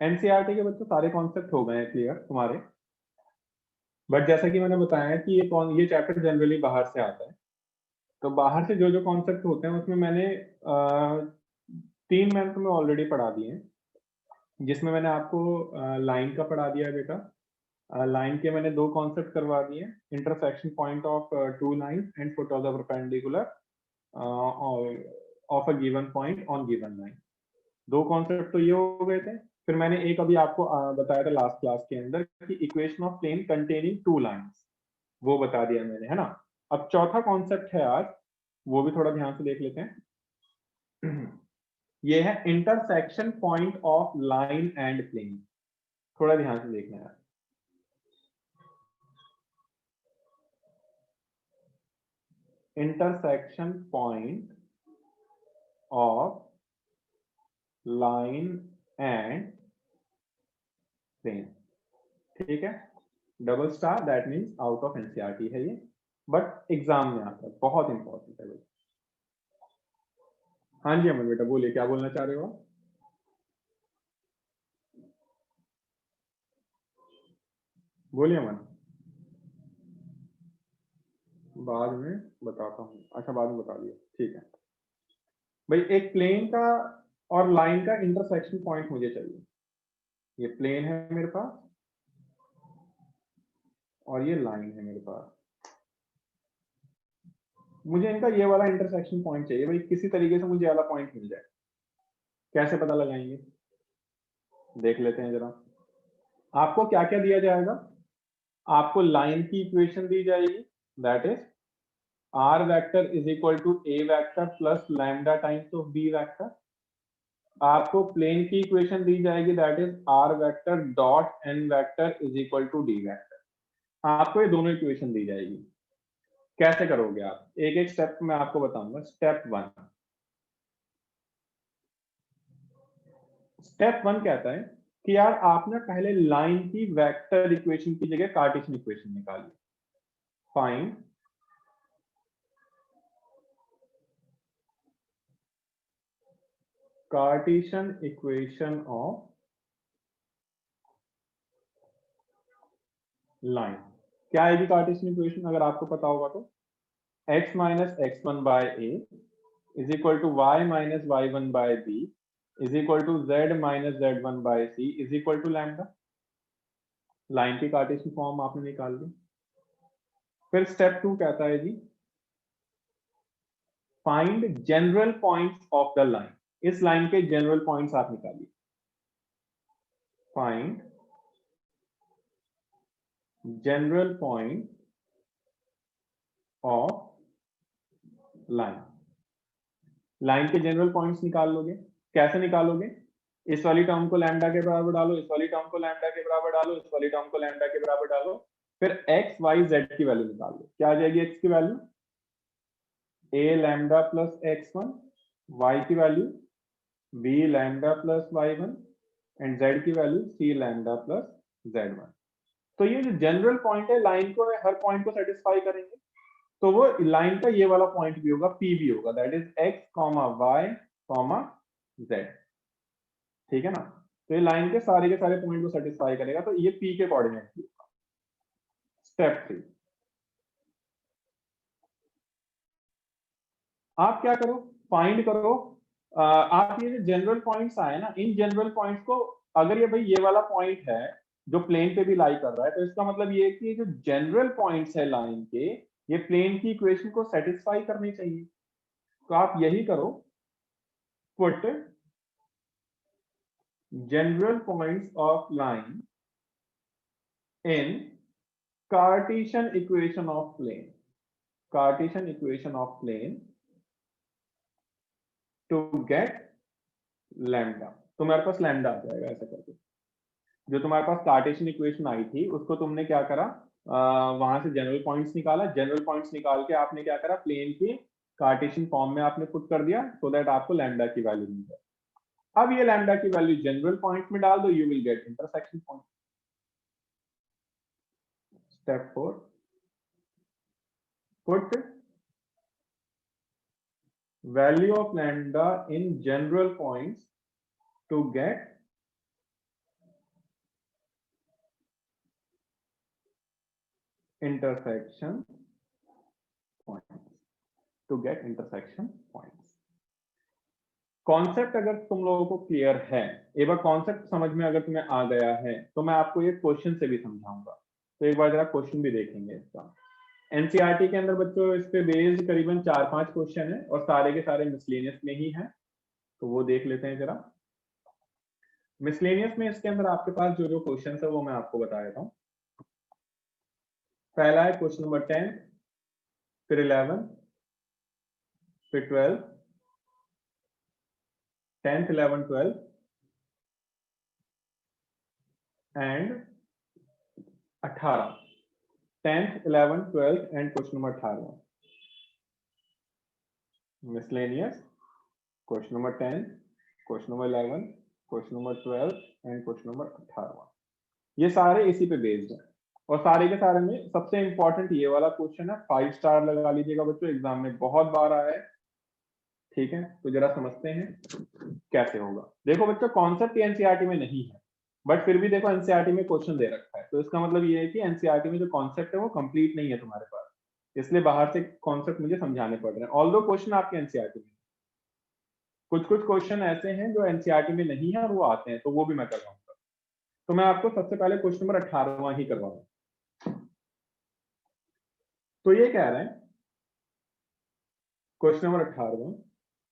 NCERT के बच्चों सारे कॉन्सेप्ट हो गए हैं क्लियर तुम्हारे, बट जैसा कि मैंने बताया कि ये चैप्टर जनरली बाहर से आता है, तो बाहर से जो जो कॉन्सेप्ट होते हैं उसमें मैंने 3 मैंने तुम्हें ऑलरेडी पढ़ा दिए हैं, जिसमें मैंने आपको लाइन का पढ़ा दिया है बेटा। लाइन के मैंने 2 कॉन्सेप्ट करवा दिए, intersection point of 2 line and foot of the perpendicular of a given point on given line. 2 concept तो ये हो गए थे। फिर मैंने एक अभी आपको बताया था लास्ट क्लास के अंदर कि equation of plane containing 2 lines, वो बता दिया मैंने, है ना। अब चौथा कॉन्सेप्ट है आज, वो भी थोड़ा ध्यान से देख लेते हैं। ये है intersection point of line and plane. थोड़ा ध्यान से देखना है। Intersection point of line and plane, ठीक है। Double star that means out of NCERT है ये, बट एग्जाम में आता है, बहुत इंपॉर्टेंट है। हाँ जी अमन बेटा बोलिए, क्या बोलना चाह रहे हो आप? बोलिए अमन। बाद में बताता हूँ, अच्छा बाद में बता दिया, ठीक है भाई। एक प्लेन का और लाइन का इंटरसेक्शन पॉइंट मुझे चाहिए। ये प्लेन है मेरे पास और ये लाइन है मेरे पास, मुझे इनका ये वाला इंटरसेक्शन पॉइंट चाहिए भाई, किसी तरीके से मुझे वाला पॉइंट मिल जाए। कैसे पता लगाएंगे, देख लेते हैं जरा। आपको क्या क्या दिया जाएगा? आपको लाइन की इक्वेशन दी जाएगी, that is R vector is equal to A vector plus lambda times of B vector. आपको प्लेन की इक्वेशन दी जाएगी, that is R vector dot N vector is equal to D vector. आपको ये दोनों इक्वेशन दी जाएगी। कैसे करोगे आप, एक एक स्टेप मैं आपको बताऊंगा। स्टेप वन कहता है कि यार आपने पहले लाइन की वेक्टर इक्वेशन की जगह कार्टेशियन इक्वेशन निकाली। Find Cartesian equation of line. क्या आएगी कार्टेशियन इक्वेशन अगर आपको पता होगा तो? x minus x one by a is equal to y minus y one by b is equal to z minus z one by c is equal to lambda. Line की Cartesian form आपने निकाल दी। फिर step two कहता है जी find general points of the line. इस line के जनरल पॉइंट्स आप निकालिए। Find general point of line. Line के जनरल पॉइंट्स निकाल लोगे, कैसे निकालोगे? इस वाली टर्म को लैम्डा के बराबर डालो, इस वाली टर्म को लैम्डा के बराबर डालो, इस वाली टर्म को लैम्डा के बराबर डालो, फिर एक्स वाई जेड की वैल्यू निकाल लो। क्या आ जाएगी एक्स की value? A lambda plus x one, y की value b lambda plus y one and z की value c lambda plus z one. तो ये जो जनरल पॉइंट है लाइन को, हर पॉइंट को सेटिस्फाई करेंगे, तो वो लाइन का ये वाला पॉइंट भी होगा, पी भी होगा, that is X comma Y comma Z, ठीक है ना। तो ये लाइन के सारे पॉइंट को सेटिस्फाई करेगा, तो ये पी के कोऑर्डिनेट भी होगा। स्टेप थ्री, आप क्या करो, फाइंड करो। आप ये जो जनरल पॉइंट्स आए ना, इन जनरल पॉइंट्स को, अगर ये भाई ये वाला पॉइंट है जो प्लेन पे भी लाई कर रहा है, तो इसका मतलब ये है कि ये जो जनरल पॉइंट्स है लाइन के, ये प्लेन की इक्वेशन को सेटिस्फाई करनी चाहिए। तो आप यही करो, put general points of line in Cartesian equation of plane, Cartesian equation of plane to get lambda. तुम्हारे पास लैम्डा आ जाएगा ऐसा करके। जो तुम्हारे पास कार्टेशियन इक्वेशन आई थी उसको तुमने क्या करा, वहां से जनरल पॉइंट्स निकाला, जनरल पॉइंट्स निकाल के आपने क्या करा, प्लेन की कार्टेशियन फॉर्म में आपने पुट कर दिया, सो दैट आपको लैम्डा की वैल्यू मिल जाए। अब ये लैम्डा की वैल्यू जनरल पॉइंट में डाल दो, you will get intersection point. Step four, put value of lambda in general points to get intersection points, to get intersection points. Concept अगर तुम लोगों को क्लियर है, एक बार कॉन्सेप्ट समझ में अगर तुम्हें आ गया है तो मैं आपको ये क्वेश्चन से भी समझाऊंगा। तो एक बार जरा क्वेश्चन भी देखेंगे इसका। एनसीईआरटी के अंदर बच्चों इस पे बेस्ड करीबन 4-5 क्वेश्चन है और सारे के सारे मिसलेनियस में ही है, तो वो देख लेते हैं जरा। मिसलेनियस में इसके अंदर आपके पास जो जो क्वेश्चन है वो मैं आपको बता देता हूँ। पहला है क्वेश्चन नंबर 10, फिर 11, फिर 12, 10th, 11th, 12th and 18, 10th, 11th, 12th and question number 18। Miscellaneous question number 10, question number 11, question number 12 and question number 18। ये सारे इसी पे बेस्ड है और सारे के सारे में सबसे इंपॉर्टेंट ये वाला क्वेश्चन है, 5 स्टार लगा लीजिएगा बच्चों, एग्जाम में बहुत बार आया है। ठीक है, तो जरा समझते हैं कैसे होगा। देखो बच्चों, कॉन्सेप्ट एनसीईआरटी में नहीं है, बट फिर भी देखो एनसीईआरटी में क्वेश्चन दे रखा है, तो इसका मतलब ये है कि एनसीईआरटी में जो कॉन्सेप्ट है वो कंप्लीट नहीं है तुम्हारे पास, इसलिए बाहर से कॉन्सेप्ट मुझे समझाने पड़ रहे हैं। ऑल्दो क्वेश्चन आपके एनसीईआरटी में, कुछ कुछ क्वेश्चन ऐसे हैं जो एनसीईआरटी में नहीं है और वो आते हैं, तो वो भी मैं करवाऊंगा। तो मैं आपको सबसे पहले क्वेश्चन नंबर 18वां ही करवाऊंगा। तो ये कह रहे हैं क्वेश्चन नंबर 18वां,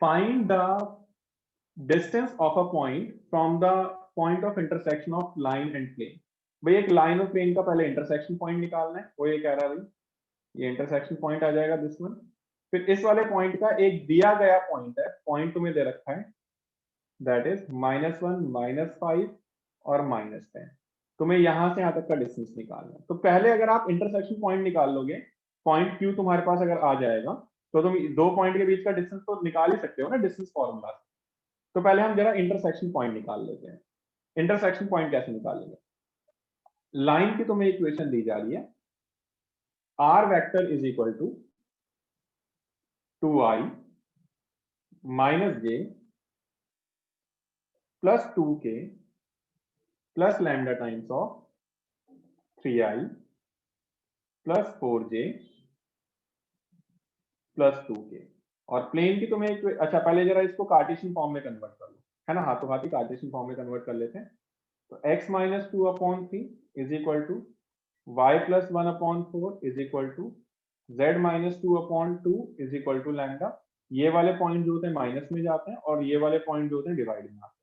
find the distance of a point from the point of intersection of line and plane. भाई एक लाइन और प्लेन का पहले इंटरसेक्शन पॉइंट निकालना है, वो ये कह रहा है भाई ये इंटरसेक्शन पॉइंट आ जाएगा दिस वन। फिर इस वाले पॉइंट का एक दिया गया पॉइंट है, पॉइंट तुम्हें दे रखा है, दैट इज -1, -5 और -10। तुम्हें यहां से यहां तक का डिस्टेंस निकालना है। तो पहले अगर आप इंटरसेक्शन पॉइंट निकाल लोगे, पॉइंट क्यू तुम्हारे पास अगर आ जाएगा तो तुम दो पॉइंट के बीच का डिस्टेंस तो निकाल ही सकते हो ना डिस्टेंस फॉर्मूला से। तो पहले हम जरा इंटरसेक्शन पॉइंट निकाल लेते हैं। इंटरसेक्शन पॉइंट कैसे निकालेंगे? लाइन की तुम्हें इक्वेशन दी जा रही है, R vector is equal to 2i -j plus 2k plus lambda times of 3i plus 4j plus 2k। और प्लेन की तुम्हें एक, अच्छा पहले जरा इसको कार्टेशियन फॉर्म में कन्वर्ट कर लो, है ना, हाथों हाथ ही कार्टेशियन फॉर्म में कन्वर्ट कर लेते हैं। तो x - 2/3 is equal to y + 1/4 is equal to z - 2/2 is equal to lambda. ये वाले पॉइंट जो होते हैं माइनस में जाते हैं और ये वाले पॉइंट जो होते हैं डिवाइड में आते हैं।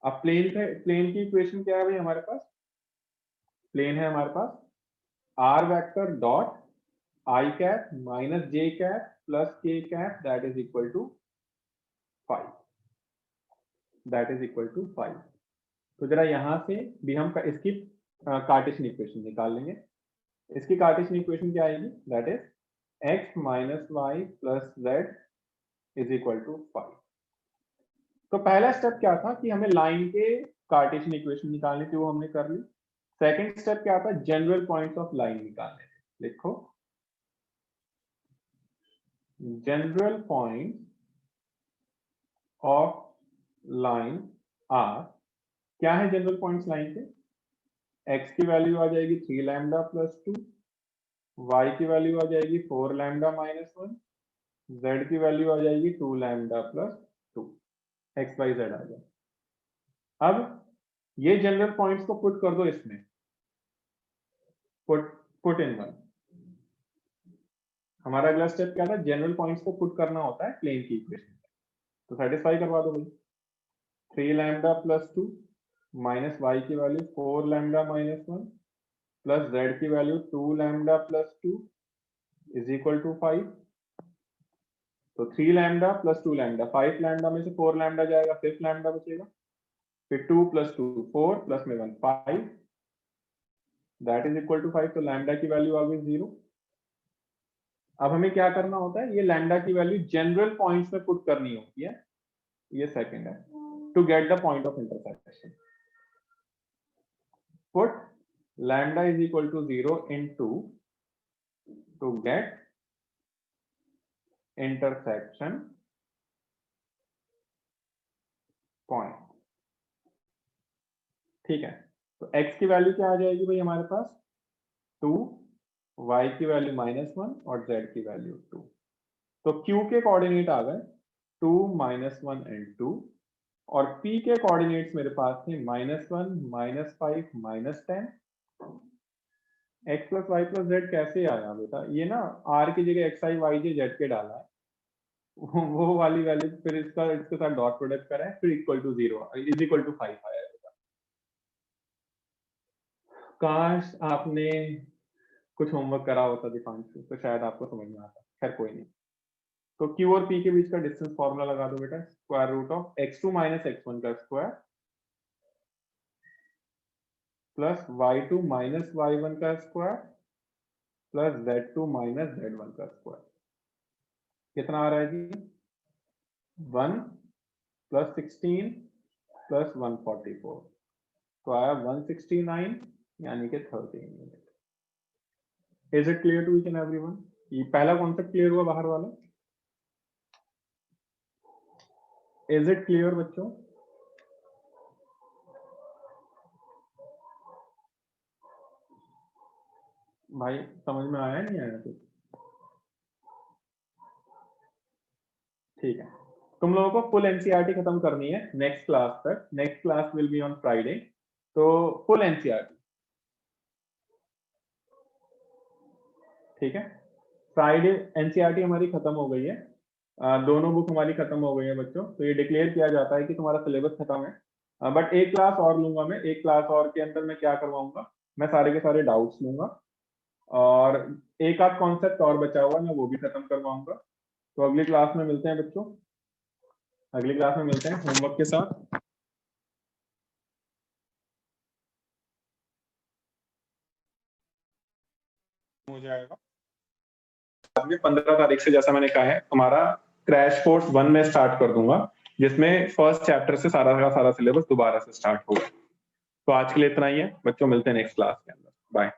अब प्लेन की इक्वेशन क्या है भाई हमारे पास? प्लेन है हमारे पास r vector dot i cap minus j cap plus k cap that is equal to 5, that is equal to 5। तो जरा यहां से भी हम इसकी कार्टेशियन इक्वेशन निकाल लेंगे। इसकी कार्टेशियन इक्वेशन क्या आएगी? That is x - y plus z is equal to 5। तो पहला स्टेप क्या था कि हमें लाइन के कार्टेशियन इक्वेशन निकालनी थी, वो हमने कर ली। सेकंड स्टेप क्या था? जनरल पॉइंट्स ऑफ लाइन निकालने थे। लिखो general point of line R. क्या है जनरल पॉइंट्स लाइन के? x की वैल्यू आ जाएगी 3 लैम्डा प्लस 2, y की वैल्यू आ जाएगी 4 लैम्डा माइनस 1, z की वैल्यू आ जाएगी 2 lambda plus 2, x y z आ जाए। अब ये जनरल पॉइंट्स को पुट कर दो इसमें, पुट इन वन। हमारा अगला स्टेप क्या था? जनरल पॉइंट्स को पुट करना होता है प्लेन की इक्वेशन में। तो सेटिस्फाई करवा दो भाई। 3 लैम्डा प्लस 2 माइनस y की value 4 lambda minus 1 plus z की value 2 lambda plus 2 is equal to 5। तो 3 लैम्डा प्लस 2 लैम्डा, 5 लैम्डा में से 4 लैम्डा जाएगा, 5 लैम्डा बचेगा। फिर 2 + 2 4 प्लस में 1 5 दैट इज इक्वल टू 5। तो लैम्डा की वैल्यू आ गई 0। अब हमें क्या करना होता है? ये लैम्डा की वैल्यू जनरल पॉइंट्स में पुट करनी होती है, ये सेकंड है, to get the point of intersection. Put lambda is equal to 0 in 2 to get intersection point. ठीक है, तो x की वैल्यू क्या आ जाएगी भाई हमारे पास? 2 y की वैल्यू -1 और z की वैल्यू 2। तो q के कोऑर्डिनेट आ गए 2, -1 एंड 2 और p के कोऑर्डिनेट्स मेरे पास थे -1, -5, -10। x + y + z कैसे आया बेटा? ये ना r की जगह xi yj z के डाला है, वो वाली वैल्यू फिर इसके साथ डॉट प्रोडक्ट करा है, फिर equal to 0 is equal to 5 आया बेटा। काश आपने कुछ होमवर्क करा होता दीपांशु, तो शायद आपको समझ में आता। खैर कोई नहीं। तो q और p के बीच का डिस्टेंस फॉर्मूला लगा दो बेटा, √(x2 - x1) का स्क्वायर प्लस y2 - y1 का स्क्वायर प्लस z2 - z1 का स्क्वायर। कितना आ रहा है जी? 1 + 16 + 144, तो आया 169 यानी कि 13 unit. Is it clear to each and everyone? ये पहला कॉन्सेप्ट क्लियर हुआ बाहर वाला? इज इट क्लियर बच्चों? भाई समझ में आया नहीं आया कुछ? ठीक है, तुम लोगों को फुल एनसीईआरटी खत्म करनी है नेक्स्ट क्लास तक। Next class will be on Friday. तो फुल एनसीईआरटी, ठीक है। फ्राइडे एनसीईआरटी हमारी खत्म हो गई है, दोनों बुक हमारी खत्म हो गई है बच्चों। तो ये डिक्लेयर किया जाता है कि तुम्हारा सिलेबस खत्म है। बट एक क्लास और लूंगा मैं, एक क्लास और के अंदर मैं क्या करवाऊंगा, मैं सारे के सारे डाउट्स लूंगा और एक आध कॉन्सेप्ट और बचा हुआ मैं वो भी खत्म करवाऊंगा। तो अगली क्लास में मिलते हैं बच्चों, अगली क्लास में मिलते हैं होमवर्क के साथ। हो जाएगा 15 तारीख से, जैसा मैंने कहा है, हमारा क्रैश कोर्स 1 में स्टार्ट कर दूंगा, जिसमें फर्स्ट चैप्टर से सारा का सारा सिलेबस दोबारा से स्टार्ट होगा। तो आज के लिए इतना ही है बच्चों, मिलते हैं नेक्स्ट क्लास के अंदर। बाय।